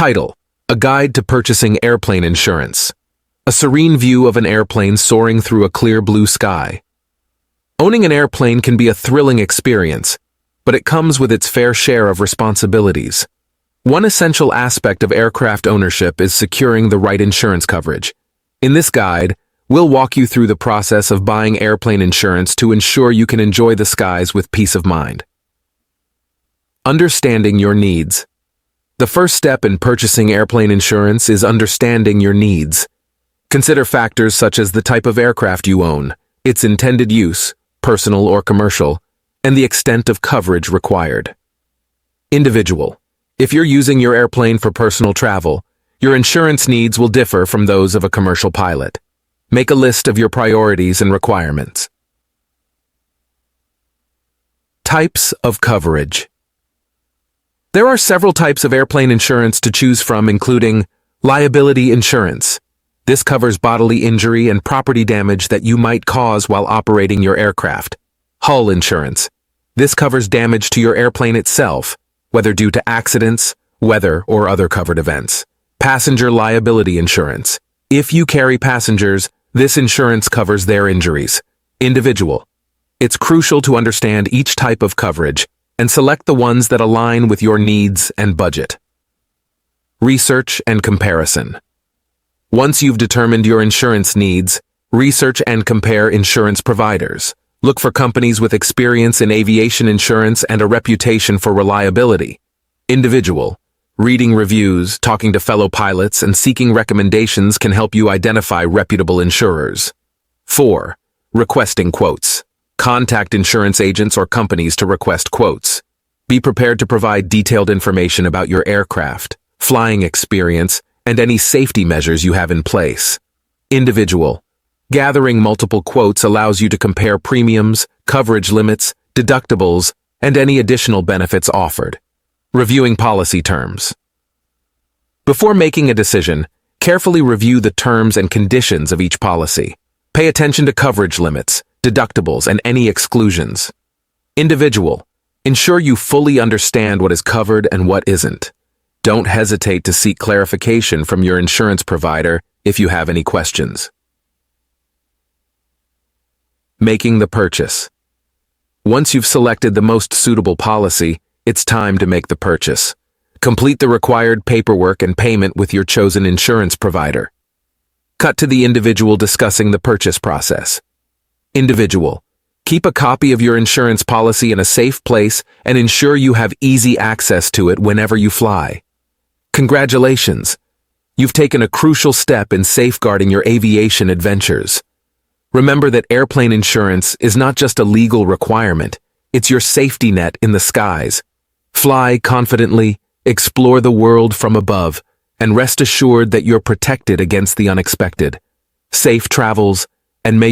Title: A Guide to Purchasing Airplane Insurance. A serene view of an airplane soaring through a clear blue sky. Owning an airplane can be a thrilling experience, but it comes with its fair share of responsibilities. One essential aspect of aircraft ownership is securing the right insurance coverage. In this guide, we'll walk you through the process of buying airplane insurance to ensure you can enjoy the skies with peace of mind. Understanding your needs. The first step in purchasing airplane insurance is understanding your needs. Consider factors such as the type of aircraft you own, its intended use, personal or commercial, and the extent of coverage required. Individual. If you're using your airplane for personal travel, your insurance needs will differ from those of a commercial pilot. Make a list of your priorities and requirements. Types of coverage. There are several types of airplane insurance to choose from, including liability insurance. This covers bodily injury and property damage that you might cause while operating your aircraft. Hull insurance. This covers damage to your airplane itself, whether due to accidents, weather, or other covered events. Passenger liability insurance. If you carry passengers, this insurance covers their injuries. Individual. It's crucial to understand each type of coverage and select the ones that align with your needs and budget. Research and comparison. Once you've determined your insurance needs, research and compare insurance providers. Look for companies with experience in aviation insurance and a reputation for reliability. Individual. Reading reviews, talking to fellow pilots, and seeking recommendations can help you identify reputable insurers. 4. Requesting quotes. Contact insurance agents or companies to request quotes. Be prepared to provide detailed information about your aircraft, flying experience, and any safety measures you have in place. Individual. Gathering multiple quotes allows you to compare premiums, coverage limits, deductibles, and any additional benefits offered. Reviewing policy terms. Before making a decision, carefully review the terms and conditions of each policy. Pay attention to coverage limits, deductibles, and any exclusions. Individual. Ensure you fully understand what is covered and what isn't. Don't hesitate to seek clarification from your insurance provider if you have any questions. Making the purchase. Once you've selected the most suitable policy, it's time to make the purchase. Complete the required paperwork and payment with your chosen insurance provider. Cut to the individual discussing the purchase process. Individual. Keep a copy of your insurance policy in a safe place and ensure you have easy access to it whenever you fly. Congratulations! You've taken a crucial step in safeguarding your aviation adventures. Remember that airplane insurance is not just a legal requirement, it's your safety net in the skies. Fly confidently, explore the world from above, and rest assured that you're protected against the unexpected. Safe travels, and may